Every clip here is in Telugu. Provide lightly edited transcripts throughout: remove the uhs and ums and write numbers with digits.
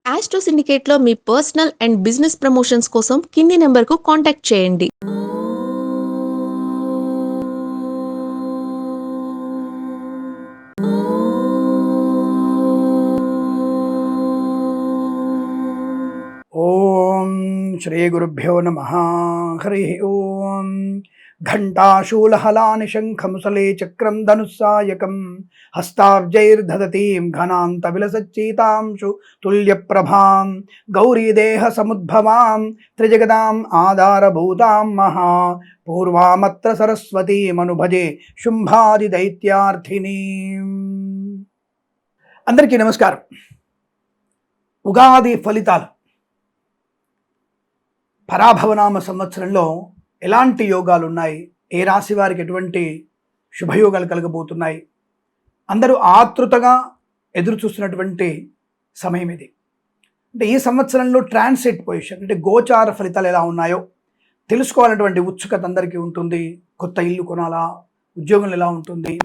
ఆస్ట్రో సిండికేట్లో మీ పర్సనల్ అండ్ బిజినెస్ ప్రమోషన్స్ కోసం కింది నెంబర్కు కాంటాక్ట్ చేయండి. ఓం శ్రీ గురుభ్యో నమః. హరి ఓం. ఘంటాశూలహలాని శంఖముసలే చక్రం ధనుస్సాయకం హస్తాబ్జైర్దధతీం ఘనాంత విలసచ్చీతాంశు తుల్యప్రభాం గౌరీదేహ సముద్భవాం త్రిజగదాం ఆధారభూతాం మహా పూర్వామత్ర సరస్వతీమనుభజే శుంభాది దైత్యార్థినీం. అందరికీ నమస్కారం. ఉగాది ఫలితాలు పరాభవనామ సంవత్సరంలో ఎలాంటి యోగాలు ఉన్నాయి, ఏ రాశి వారికి ఎటువంటి శుభయోగాలు కలగబోతున్నాయి, అందరూ ఆతృతగా ఎదురు చూస్తున్నటువంటి సమయం ఇది. అంటే ఈ సంవత్సరంలో ట్రాన్సిట్ పొజిషన్ అంటే గోచార ఫలితాలు ఎలా ఉన్నాయో తెలుసుకోవాలన్నటువంటి ఉత్సుకత అందరికీ ఉంటుంది. కొత్త ఇల్లు కొనాలా, ఉద్యోగం ఎలా ఉంటుంది,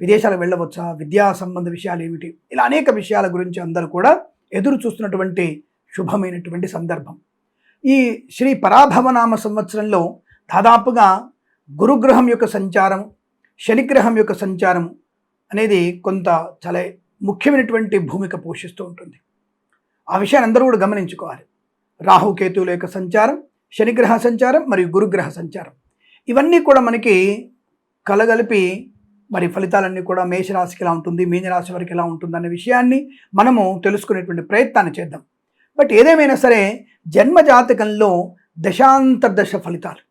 విదేశాలకు వెళ్ళవచ్చా, విద్యా సంబంధ విషయాలు ఏమిటి, ఇలా అనేక విషయాల గురించి అందరూ కూడా ఎదురు చూస్తున్నటువంటి శుభమైనటువంటి సందర్భం. ఈ శ్రీ పరాభవనామ సంవత్సరంలో దాదాపుగా గురుగ్రహం యొక్క సంచారం, శనిగ్రహం యొక్క సంచారం అనేది కొంత చాలా ముఖ్యమైనటువంటి భూమిక పోషిస్తూ ఉంటుంది. ఆ విషయాన్ని అందరూ కూడా గమనించుకోవాలి. రాహుకేతువుల యొక్క సంచారం, శనిగ్రహ సంచారం మరియు గురుగ్రహ సంచారం ఇవన్నీ కూడా మనకి కలగలిపి మరి ఫలితాలన్నీ కూడా మేషరాశికి ఎలా ఉంటుంది, మీనరాశి వారికి ఎలా ఉంటుంది అనే విషయాన్ని మనము తెలుసుకునేటువంటి ప్రయత్నాన్ని చేద్దాం. బట్ ఏదేమైనా సరే జన్మజాతకంలో దశాంతర్దశ ఫలితాలు,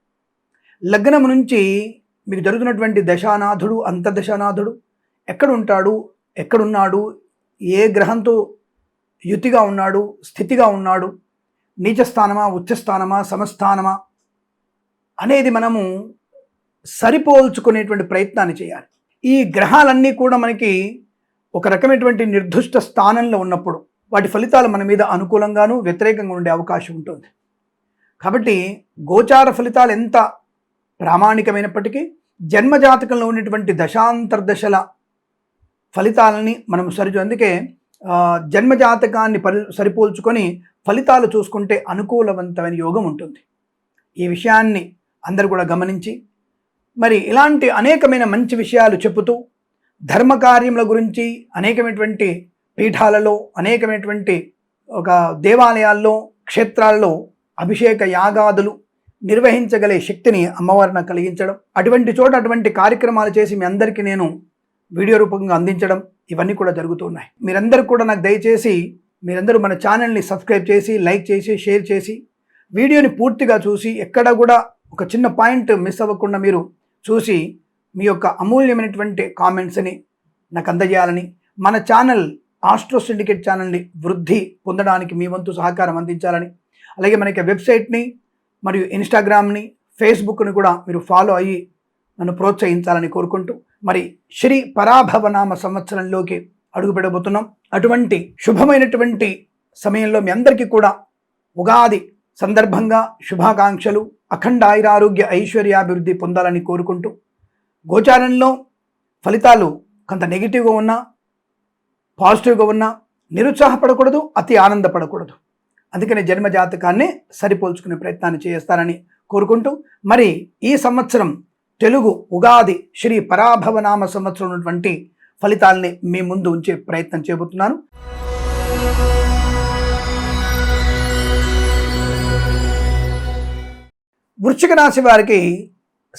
లగ్నం నుంచి మీకు జరుగుతున్నటువంటి దశానాథుడు, అంతర్దశానాథుడు ఎక్కడ ఉంటాడు, ఎక్కడున్నాడు, ఏ గ్రహంతో యుతిగా ఉన్నాడు, స్థితిగా ఉన్నాడు, నీచస్థానమా, ఉచ్చస్థానమా, సమస్థానమా అనేది మనము సరిపోల్చుకునేటువంటి ప్రయత్నాన్ని చేయాలి. ఈ గ్రహాలన్నీ కూడా మనకి ఒక రకమైనటువంటి నిర్దిష్ట స్థానంలో ఉన్నప్పుడు వాటి ఫలితాలు మన మీద అనుకూలంగాను వ్యతిరేకంగా ఉండే అవకాశం ఉంటుంది. కాబట్టి గోచార ఫలితాలు ఎంత ప్రామాణికమైనప్పటికీ జన్మజాతకంలో ఉన్నటువంటి దశాంతర్దశల ఫలితాలని మనం అందుకే జన్మజాతకాన్ని సరిపోల్చుకొని ఫలితాలు చూసుకుంటే అనుకూలవంతమైన యోగం ఉంటుంది. ఈ విషయాన్ని అందరూ కూడా గమనించి మరి ఇలాంటి అనేకమైన మంచి విషయాలు చెబుతూ ధర్మకార్యముల గురించి అనేకమైనటువంటి పీఠాలలో, అనేకమైనటువంటి ఒక దేవాలయాల్లో, క్షేత్రాల్లో అభిషేక యాగాదులు నిర్వహించగలే శక్తిని అమ్మవారిని కలిగించడం, అటువంటి చోట అటువంటి కార్యక్రమాలు చేసి మీ అందరికీ నేను వీడియో రూపంగా అందించడం ఇవన్నీ కూడా జరుగుతున్నాయి. మీరందరూ కూడా నాకు దయచేసి మీరందరూ మన ఛానల్ని సబ్స్క్రైబ్ చేసి, లైక్ చేసి, షేర్ చేసి, వీడియోని పూర్తిగా చూసి ఎక్కడ కూడా ఒక చిన్న పాయింట్ మిస్ అవ్వకుండా మీరు చూసి మీ యొక్క అమూల్యమైనటువంటి కామెంట్స్ని నాకు అందజేయాలని, మన ఛానల్ ఆస్ట్రో సిండికేట్ ఛానల్ని వృద్ధి పొందడానికి మీ వంతు సహకారం అందించాలని, అలాగే మనకి వెబ్సైట్ని మరియు ఇన్స్టాగ్రామ్ని, ఫేస్బుక్ని కూడా మీరు ఫాలో అయ్యి నన్ను ప్రోత్సహించాలని కోరుకుంటూ మరి శ్రీ పరాభవనామ సంవత్సరంలోకి అడుగుపెట్టబోతున్నాం. అటువంటి శుభమైనటువంటి సమయంలో మీ అందరికీ కూడా ఉగాది సందర్భంగా శుభాకాంక్షలు, అఖండ ఆయురారోగ్య ఐశ్వర్యాభివృద్ధి పొందాలని కోరుకుంటూ, గోచారంలో ఫలితాలు కొంత నెగిటివ్గా ఉన్నా, పాజిటివ్గా ఉన్నా నిరుత్సాహపడకూడదు, అతి ఆనందపడకూడదు. అందుకని జన్మజాతకాన్ని సరిపోల్చుకునే ప్రయత్నాన్ని చేస్తారని కోరుకుంటూ మరి ఈ సంవత్సరం తెలుగు ఉగాది శ్రీ పరాభవనామ సంవత్సరం ఉన్నటువంటి ఫలితాలని మీ ముందు ఉంచే ప్రయత్నం చేయబోతున్నాను. వృశ్చిక రాశి వారికి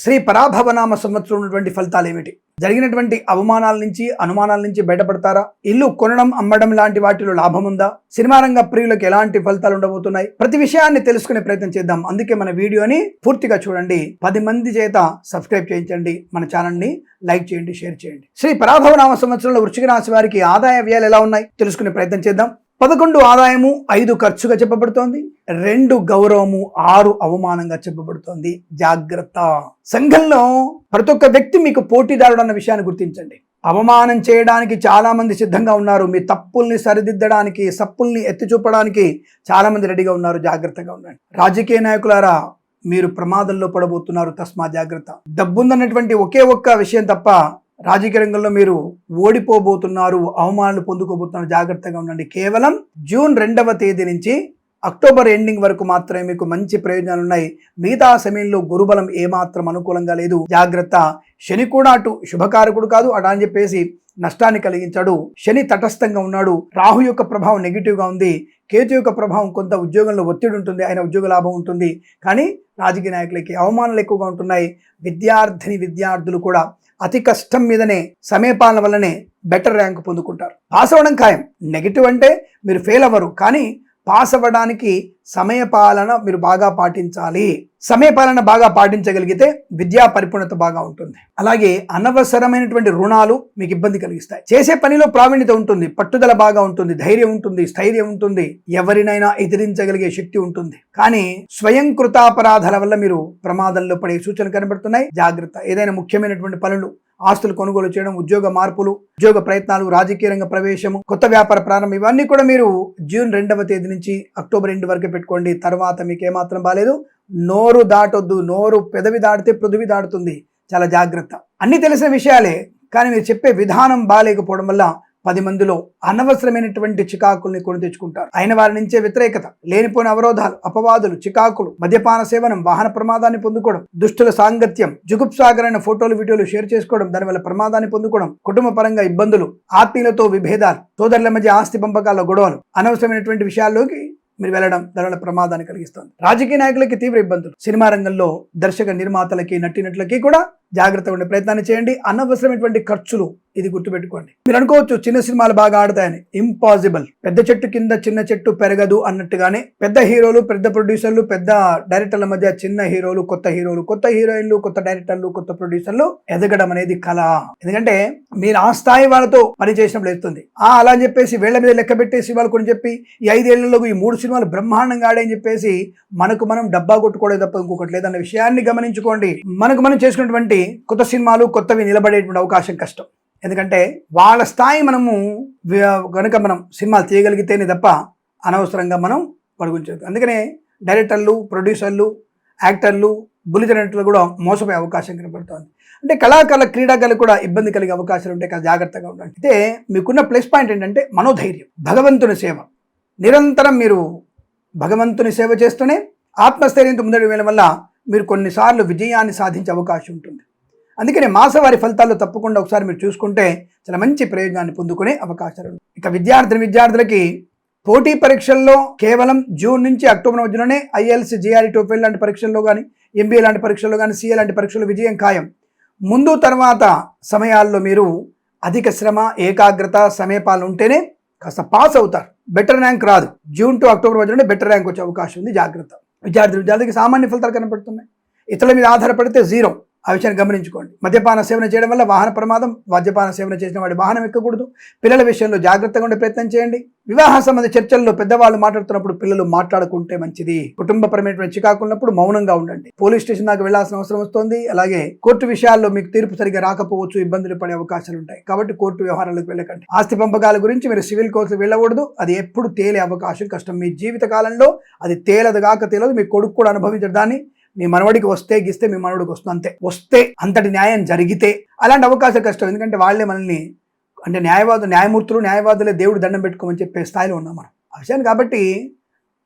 శ్రీ పరాభవనామ సంవత్సరం ఉన్నటువంటి ఫలితాలు ఏమిటి? జరిగినటువంటి అవమానాల నుంచి, అనుమానాల నుంచి బయటపడతారా? ఇల్లు కొనడం, అమ్మడం లాంటి వాటిలో లాభం ఉందా? సినిమా రంగ ప్రియులకు ఎలాంటి ఫలితాలు ఉండబోతున్నాయి? ప్రతి విషయాన్ని తెలుసుకునే ప్రయత్నం చేద్దాం. అందుకే మన వీడియోని పూర్తిగా చూడండి, 10 మంది చేత సబ్స్క్రైబ్ చేయించండి, మన ఛానల్ని లైక్ చేయండి, షేర్ చేయండి. శ్రీ పరాభవనామ సంవత్సరంలో వృశ్చిక రాశి వారికి ఆదాయ వ్యయాలు ఎలా ఉన్నాయి తెలుసుకునే ప్రయత్నం చేద్దాం. 11 ఆదాయము, 5 ఖర్చుగా చెప్పబడుతోంది, 2 గౌరవము, 6 అవమానంగా చెప్పబడుతోంది. జాగ్రత్త. సంఘంలో ప్రతి ఒక్క వ్యక్తి మీకు పోటీదారుడు అన్న విషయాన్ని గుర్తించండి. అవమానం చేయడానికి చాలా మంది సిద్ధంగా ఉన్నారు. మీ తప్పుల్ని సరిదిద్దడానికి, సప్పుల్ని ఎత్తి చూపడానికి చాలా మంది రెడీగా ఉన్నారు. జాగ్రత్తగా ఉండండి. రాజకీయ నాయకులారా, మీరు ప్రమాదంలో పడబోతున్నారు, తస్మా జాగ్రత్త. డబ్బుందన్నటువంటి ఒకే ఒక్క విషయం తప్ప రాజకీయ రంగంలో మీరు ఓడిపోబోతున్నారు, అవమానాలు పొందుకోబోతున్నారు, జాగ్రత్తగా ఉండండి. కేవలం జూన్ 2వ తేదీ నుంచి అక్టోబర్ ఎండింగ్ వరకు మాత్రమే మీకు మంచి ప్రయోజనాలు ఉన్నాయి. మిగతా సమయంలో గురుబలం ఏమాత్రం అనుకూలంగా లేదు, జాగ్రత్త. శని కూడా అటు శుభకారకుడు కాదు, అటు అని చెప్పేసి నష్టాన్ని కలిగించాడు. శని తటస్థంగా ఉన్నాడు. రాహు యొక్క ప్రభావం నెగిటివ్గా ఉంది. కేతు యొక్క ప్రభావం కొంత ఉద్యోగంలో ఒత్తిడి ఉంటుంది, ఆయన ఉద్యోగ లాభం ఉంటుంది. కానీ రాజకీయ నాయకులకి అవమానాలు ఎక్కువగా ఉంటున్నాయి. విద్యార్థులు కూడా అతి కష్టం మీదనే సమయపాలన వల్లనే బెటర్ ర్యాంక్ పొందుకుంటారు. పాస్ అవ్వడం ఖాయం. నెగిటివ్ అంటే మీరు ఫెయిల్ అవ్వరు, కానీ పాస్ అవ్వడానికి సమయపాలన మీరు బాగా పాటించాలి. సమయపాలన బాగా పాటించగలిగితే విద్యా పరిపూర్ణత బాగా ఉంటుంది. అలాగే అనవసరమైనటువంటి రుణాలు మీకు ఇబ్బంది కలిగిస్తాయి. చేసే పనిలో ప్రావీణ్యత ఉంటుంది, పట్టుదల బాగా ఉంటుంది, ధైర్యం ఉంటుంది, స్థైర్యం ఉంటుంది, ఎవరినైనా ఎదిరించగలిగే శక్తి ఉంటుంది. కానీ స్వయం కృతాపరాధాల వల్ల మీరు ప్రమాదంలో పడే సూచనలు కనబడుతున్నాయి, జాగ్రత్త. ఏదైనా ముఖ్యమైనటువంటి పనులు, ఆస్తులు కొనుగోలు చేయడం, ఉద్యోగ మార్పులు, ఉద్యోగ ప్రయత్నాలు, రాజకీయ రంగ ప్రవేశము, కొత్త వ్యాపార ప్రారంభం, ఇవన్నీ కూడా మీరు జూన్ 2వ తేదీ నుంచి అక్టోబర్ 2 వరకు పెట్టుకోండి. తర్వాత మీకు ఏమాత్రం బాలేదు. నోరు దాటొద్దు. నోరు పెదవి దాటితే పృథివీ దాటుతుంది, చాలా జాగ్రత్త. అన్ని తెలిసిన విషయాలే, కానీ మీరు చెప్పే విధానం బాగాలేకపోవడం వల్ల 10 మందిలో అనవసరమైనటువంటి చికాకుల్ని కొని తెచ్చుకుంటారు. అయిన వారి నుంచే వ్యతిరేకత, లేనిపోయిన అవరోధాలు, అపవాదులు, చికాకులు, మద్యపాన సేవనం, వాహన ప్రమాదాన్ని పొందుకోవడం, దుష్టుల సాంగత్యం, జుగుప్సాగరైన ఫోటోలు వీడియోలు షేర్ చేసుకోవడం, దానివల్ల ప్రమాదాన్ని పొందుకోవడం, కుటుంబ పరంగా ఇబ్బందులు, ఆత్మీయులతో విభేదాలు, సోదరుల మధ్య ఆస్తి పంపకాల గొడవలు, అనవసరమైనటువంటి విషయాల్లోకి మీరు వెళ్ళడం దానివల్ల ప్రమాదాన్ని కలిగిస్తుంది. రాజకీయ నాయకులకి తీవ్ర ఇబ్బందులు. సినిమా రంగంలో దర్శక నిర్మాతలకి, నటీనటులకి కూడా జాగ్రత్తగా ఉండే ప్రయత్నాన్ని చేయండి. అనవసరమైనటువంటి ఖర్చులు, ఇది గుర్తుపెట్టుకోండి. మీరు అనుకోవచ్చు చిన్న సినిమాలు బాగా ఆడతాయని. ఇంపాసిబుల్. పెద్ద చెట్టు కింద చిన్న చెట్టు పెరగదు అన్నట్టుగానే పెద్ద హీరోలు, పెద్ద ప్రొడ్యూసర్లు, పెద్ద డైరెక్టర్ల మధ్య చిన్న హీరోలు, కొత్త హీరోయిన్లు, కొత్త డైరెక్టర్లు, కొత్త ప్రొడ్యూసర్లు ఎదగడం అనేది కళ. ఎందుకంటే మీరు ఆ స్థాయి వాళ్ళతో పని చేసినప్పుడు వెళ్తుంది. అలా అని చెప్పేసి వేళ్ల మీద లెక్క పెట్టేసి వాళ్ళు కొన్ని చెప్పి ఈ 5 ఏళ్లలో ఈ 3 సినిమాలు బ్రహ్మాండంగా ఆడాయని చెప్పేసి మనకు మనం డబ్బా కొట్టుకోవడం తప్ప ఇంకొకటి లేదన్న విషయాన్ని గమనించుకోండి. మనకు మనం చేసుకున్నటువంటి కొత్త సినిమాలు, కొత్తవి నిలబడేటువంటి అవకాశం కష్టం. ఎందుకంటే వాళ్ళ స్థాయి మనము కనుక మనం సినిమాలు తీయగలిగితేనే తప్ప అనవసరంగా మనం పడుగుంచదు. అందుకనే డైరెక్టర్లు, ప్రొడ్యూసర్లు, యాక్టర్లు, బుల్లితెరనటులు కూడా మోసపోయే అవకాశం కనబడుతుంది. అంటే కళాకారుల, క్రీడాకారులు కూడా ఇబ్బంది కలిగే అవకాశాలు ఉంటాయి కదా, జాగ్రత్తగా ఉండండి. అయితే మీకున్న ప్లస్ పాయింట్ ఏంటంటే మనోధైర్యం, భగవంతుని సేవ. నిరంతరం మీరు భగవంతుని సేవ చేస్తూనే ఆత్మస్థైర్యంతో ముందడుగు వేయడం వల్ల మీరు కొన్నిసార్లు విజయాన్ని సాధించే అవకాశం ఉంటుంది. అందుకనే మాసవారి ఫలితాల్లో తప్పకుండా ఒకసారి మీరు చూసుకుంటే చాలా మంచి ప్రయోజనాన్ని పొందుకునే అవకాశాలు ఉంటాయి. ఇక విద్యార్థులకి పోటీ పరీక్షల్లో కేవలం జూన్ నుంచి అక్టోబర్ మధ్యలోనే ఐఎల్స్, జిఆర్ఈ, టోఫెల్ లాంటి పరీక్షల్లో కానీ, ఎంబీఏ లాంటి పరీక్షల్లో కానీ, సిఏ లాంటి పరీక్షల్లో విజయం ఖాయం. ముందు తర్వాత సమయాల్లో మీరు అధిక శ్రమ, ఏకాగ్రత, సమయపాలన ఉంటేనే కాస్త పాస్ అవుతారు. బెటర్ ర్యాంక్ రాదు. జూన్ టు అక్టోబర్ మధ్యలోనే బెటర్ ర్యాంక్ వచ్చే అవకాశం ఉంది, జాగ్రత్త. విద్యార్థులకి సామాన్య ఫలితాలు కనపడుతున్నాయి. ఇతరుల మీద ఆధారపడితే 0. ఆ విషయాన్ని గమనించుకోండి. మద్యపాన సేవన చేయడం వల్ల వాహన ప్రమాదం, మద్యపాన సేవన చేసిన వాడి వాహనం ఎక్కకూడదు. పిల్లల విషయంలో జాగ్రత్తగా ఉండే ప్రయత్నం చేయండి. వివాహ సంబంధ చర్చల్లో పెద్దవాళ్ళు మాట్లాడుతున్నప్పుడు పిల్లలు మాట్లాడుకుంటే మంచిది. కుటుంబపరమైనటువంటి చికాకున్నప్పుడు మౌనంగా ఉండండి. పోలీస్ స్టేషన్ దాకా వెళ్లాల్సిన అవసరం వస్తుంది. అలాగే కోర్టు విషయాల్లో మీకు తీర్పు సరిగా రాకపోవచ్చు, ఇబ్బందులు పడే అవకాశాలు ఉంటాయి. కాబట్టి కోర్టు వ్యవహారాలకు వెళ్ళకండి. ఆస్తి పంపకాల గురించి మీరు సివిల్ కోర్టుకు వెళ్ళకూడదు. అది ఎప్పుడు తేలే అవకాశం కష్టం. మీ జీవిత కాలంలో అది తేలదు. మీ కొడుకు కూడా అనుభవించడం. దాన్ని మీ మనవడికి వస్తే గిస్తే మీ మనవడికి వస్తుంది, అంతే. వస్తే అంతటి న్యాయం జరిగితే అలాంటి అవకాశం కష్టం. ఎందుకంటే వాళ్ళే మనల్ని, అంటే న్యాయవాదులే దేవుడు దండం పెట్టుకోమని చెప్పే స్థాయిలో ఉన్నాం మనం ఆ విషయాన్ని. కాబట్టి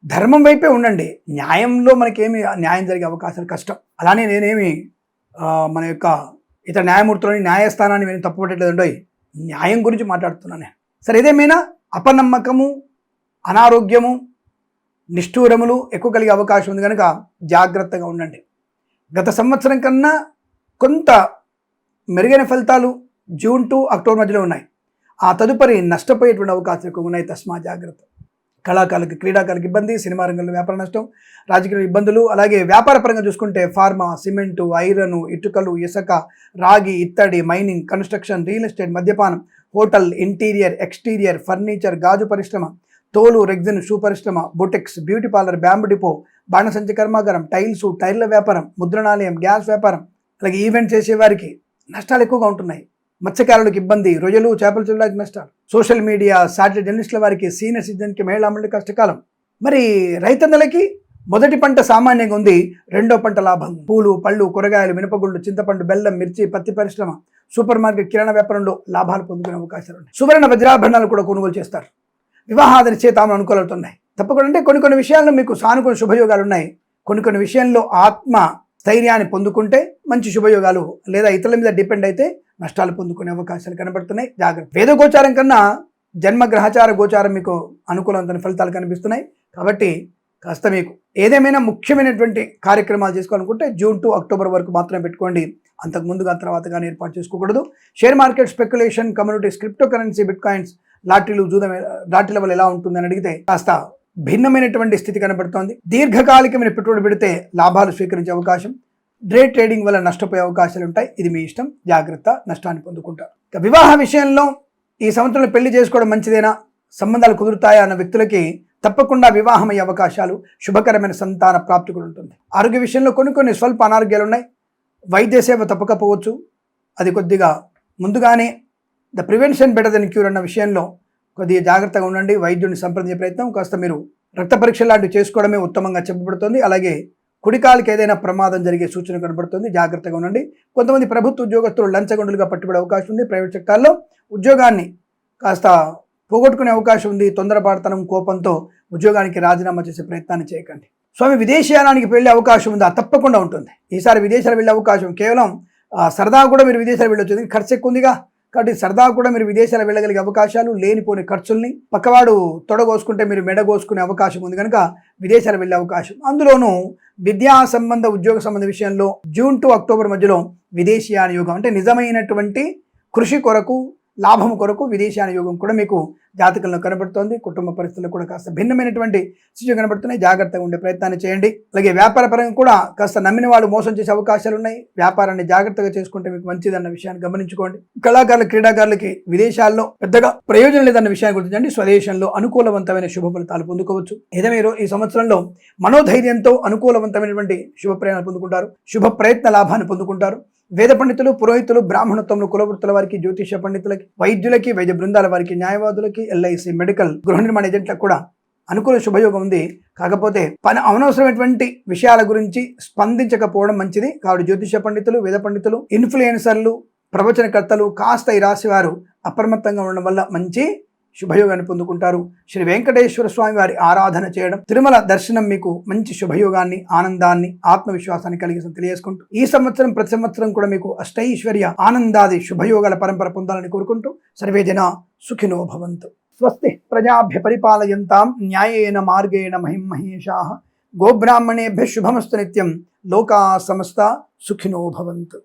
ధర్మం వైపే ఉండండి. న్యాయంలో మనకేమి న్యాయం జరిగే అవకాశాలు కష్టం. అలానే నేనేమి మన యొక్క ఇతర న్యాయమూర్తులని, న్యాయస్థానాన్ని నేను తప్పుపట్టలేదండోయ్, న్యాయం గురించి మాట్లాడుతున్నాను. సరే, ఏదేమైనా అపనమ్మకము, అనారోగ్యము, నిష్ఠూరములు ఎక్కువ కలిగే అవకాశం ఉంది కనుక జాగ్రత్తగా ఉండండి. గత సంవత్సరం కన్నా కొంత మెరుగైన ఫలితాలు జూన్ టు అక్టోబర్ మధ్యలో ఉన్నాయి. ఆ తదుపరి నష్టపోయేటువంటి అవకాశాలు ఎక్కువ ఉన్నాయి, తస్మా జాగ్రత్త. కళాకారులకి, క్రీడాకారులకు ఇబ్బంది, సినిమా రంగంలో వ్యాపార నష్టం, రాజకీయ ఇబ్బందులు. అలాగే వ్యాపార పరంగా చూసుకుంటే ఫార్మా, సిమెంటు, ఐరన్, ఇటుకలు, ఇసుక, రాగి, ఇత్తడి, మైనింగ్, కన్స్ట్రక్షన్, రియల్ ఎస్టేట్, మద్యపానం, హోటల్, ఇంటీరియర్, ఎక్స్టీరియర్, ఫర్నిచర్, గాజు పరిశ్రమ, తోలు, రెగ్జిన్, షూ పరిశ్రమ, బొటెక్స్, బ్యూటీ పార్లర్, బ్యాంబు డిపో, బాణసంచి కర్మాగారం, టైల్స్, టైర్ల వ్యాపారం, ముద్రణాలయం, గ్యాస్ వ్యాపారం, అలాగే ఈవెంట్ చేసేవారికి నష్టాలు ఎక్కువగా ఉంటున్నాయి. మత్స్యకారులకు ఇబ్బంది, రొయ్యలు, చేపల చెరువులకి నష్టాలు. సోషల్ మీడియా, సాటిలైట్ జర్నలిస్టుల వారికి, సీనియర్ సిటిజన్కి, మహిళా మండలి కష్టకాలం. మరి రైతన్నలకి మొదటి పంట సామాన్యంగా ఉంది, రెండో పంట లాభం. పూలు, పళ్ళు, కూరగాయలు, మినపగుళ్ళు, చింతపండు, బెల్లం, మిర్చి, పత్తి పరిశ్రమ, సూపర్ మార్కెట్ కిరాణా వ్యాపారంలో లాభాలు పొందుకునే అవకాశాలు ఉన్నాయి. సువర్ణ వజ్రాభరణాలు కూడా కొనుగోలు చేస్తారు. వివాహాది నిశ్చయితాలు అనుకూలవుతున్నాయి. తప్పకుండా అంటే కొన్ని విషయాల్లో మీకు సానుకూల శుభయోగాలు ఉన్నాయి. కొన్ని విషయాల్లో ఆత్మ స్థైర్యాన్ని పొందుకుంటే మంచి శుభయోగాలు, లేదా ఇతరుల మీద డిపెండ్ అయితే నష్టాలు పొందుకునే అవకాశాలు కనబడుతున్నాయి. జాగ్రత్త. వేద గోచారం కన్నా జన్మ గ్రహచార గోచారం మీకు అనుకూలమైన ఫలితాలు కనిపిస్తున్నాయి. కాబట్టి కాస్త మీకు ఏదేమైనా ముఖ్యమైనటువంటి కార్యక్రమాలు చేసుకోవాలనుకుంటే జూన్ టు అక్టోబర్ వరకు మాత్రమే పెట్టుకోండి. అంతకు ముందుగా తర్వాత కానీ ఏర్పాటు చేసుకోకూడదు. Share market, speculation, communities, cryptocurrency, bitcoins, లాటరీలు, జూదం, లాటరీల వల్ల ఎలా ఉంటుందని అడిగితే కాస్త భిన్నమైనటువంటి స్థితి కనబడుతోంది. దీర్ఘకాలికమైన పెట్టుబడి పెడితే లాభాలు స్వీకరించే అవకాశం, డే ట్రేడింగ్ వల్ల నష్టపోయే అవకాశాలు ఉంటాయి. ఇది మీ ఇష్టం. జాగ్రత్త. నష్టాన్ని పొందుకుంటారు. ఇక వివాహ విషయంలో ఈ సంవత్సరంలో పెళ్లి చేసుకోవడం మంచిదేనా, సంబంధాలు కుదురుతాయా అన్న వ్యక్తులకి తప్పకుండా వివాహం అయ్యే అవకాశాలు, శుభకరమైన సంతాన ప్రాప్తి కూడా ఉంటుంది. ఆరోగ్య విషయంలో కొన్ని స్వల్ప అనారోగ్యాలు ఉన్నాయి. వైద్య సేవ తప్పకపోవచ్చు. అది కొద్దిగా ముందుగానే the prevention better than cure అన్న విషయంలో కొద్దిగా జాగ్రత్తగా ఉండండి. వైద్యుడిని సంప్రదించే ప్రయత్నం, కాస్త మీరు రక్త పరీక్ష లాంటివి చేసుకోవడమే ఉత్తమంగా చెప్పబడుతుంది. అలాగే కుడికాలికి ఏదైనా ప్రమాదం జరిగే సూచన కనబడుతుంది. జాగ్రత్తగా ఉండండి. కొంతమంది ప్రభుత్వ ఉద్యోగస్తులు లంచగొండులుగా పట్టుబడే అవకాశం ఉంది. ప్రైవేట్ సెక్టార్లో ఉద్యోగాన్ని కాస్త పోగొట్టుకునే అవకాశం ఉంది. తొందరపాటుతనం, కోపంతో ఉద్యోగానికి రాజీనామా చేసే ప్రయత్నాన్ని చేయకండి. స్వామి, విదేశీయానానికి వెళ్ళే అవకాశం ఉందా? తప్పకుండా ఉంటుంది. ఈసారి విదేశాలు వెళ్ళే అవకాశం కేవలం సరదా కూడా మీరు విదేశాలు వెళ్ళొచ్చు. ఖర్చు ఎక్కువ ఉందిగా, కాబట్టి సరదా కూడా మీరు విదేశాలు వెళ్ళగలిగే అవకాశాలు, లేనిపోని ఖర్చుల్ని పక్కవాడు తొడగోసుకుంటే మీరు మెడగోసుకునే అవకాశం ఉంది కనుక విదేశాలు వెళ్ళే అవకాశం. అందులోనూ విద్యా సంబంధ, ఉద్యోగ సంబంధ విషయంలో జూన్ టు అక్టోబర్ మధ్యలో విదేశీయాన యోగం అంటే నిజమైనటువంటి కృషి కొరకు, లాభం కొరకు విదేశీయాన యోగం కూడా మీకు జాతకంలో కనబడుతోంది. కుటుంబ పరిస్థితుల్లో కూడా కాస్త భిన్నమైనటువంటి సిచ్యువేషన్ కనబడుతున్నాయి. జాగ్రత్తగా ఉండే ప్రయత్నాన్ని చేయండి. అలాగే వ్యాపార పరంగా కూడా కాస్త నమ్మిన వాళ్ళు మోసం చేసే అవకాశాలు ఉన్నాయి. వ్యాపారాన్ని జాగ్రత్తగా చేసుకుంటే మీకు మంచిదన్న విషయాన్ని గమనించుకోండి. కళాకారులు, క్రీడాకారులకి విదేశాల్లో పెద్దగా ప్రయోజనం లేదన్న విషయాన్ని గుర్తించండి. స్వదేశంలో అనుకూలవంతమైన శుభ ఫలితాలు పొందుకోవచ్చు. ఏదో మీరు ఈ సంవత్సరంలో మనోధైర్యంతో అనుకూలవంతమైనటువంటి శుభ ప్రయాణాలు పొందుకుంటారు. శుభ ప్రయత్న లాభాన్ని పొందుకుంటారు. వేద పండితులు, పురోహితులు, బ్రాహ్మణత్వంలో కులవృత్తుల వారికి, జ్యోతిష పండితులకి, వైద్యులకి, వైద్య బృందాల వారికి, న్యాయవాదులకి, ఎల్ఐసి, మెడికల్, గృహ నిర్మాణ ఏజెంట్లకు కూడా అనుకూల శుభయోగం ఉంది. కాకపోతే అనవసరమైనటువంటి విషయాల గురించి స్పందించకపోవడం మంచిది. కాబట్టి జ్యోతిష పండితులు, వేద పండితులు, ఇన్ఫ్లుయెన్సర్లు, ప్రవచనకర్తలు కాస్త ఈ రాశి వారు అప్రమత్తంగా ఉండడం వల్ల మంచి శుభయోగాన్ని పొందుకుంటారు. శ్రీ వెంకటేశ్వర స్వామి వారి ఆరాధన చేయడం, తిరుమల దర్శనం మీకు మంచి శుభయోగాన్ని, ఆనందాన్ని, ఆత్మవిశ్వాసాన్ని కలిగి తెలియజేసుకుంటూ ఈ సంవత్సరం ప్రతి సంవత్సరం కూడా మీకు అష్టైశ్వర్య, ఆనందాది శుభయోగాల పరంపర పొందాలని కోరుకుంటూ సర్వే జన సుఖినో భవంతు. స్వస్తి ప్రజాభ్య పరిపాలయంతాం న్యాయేన మార్గేణ మహిమహేషాః. గోబ్రాహ్మణేభ్య శుభమస్తు నిత్యం. లోకా సమస్త సుఖినో భవంతు.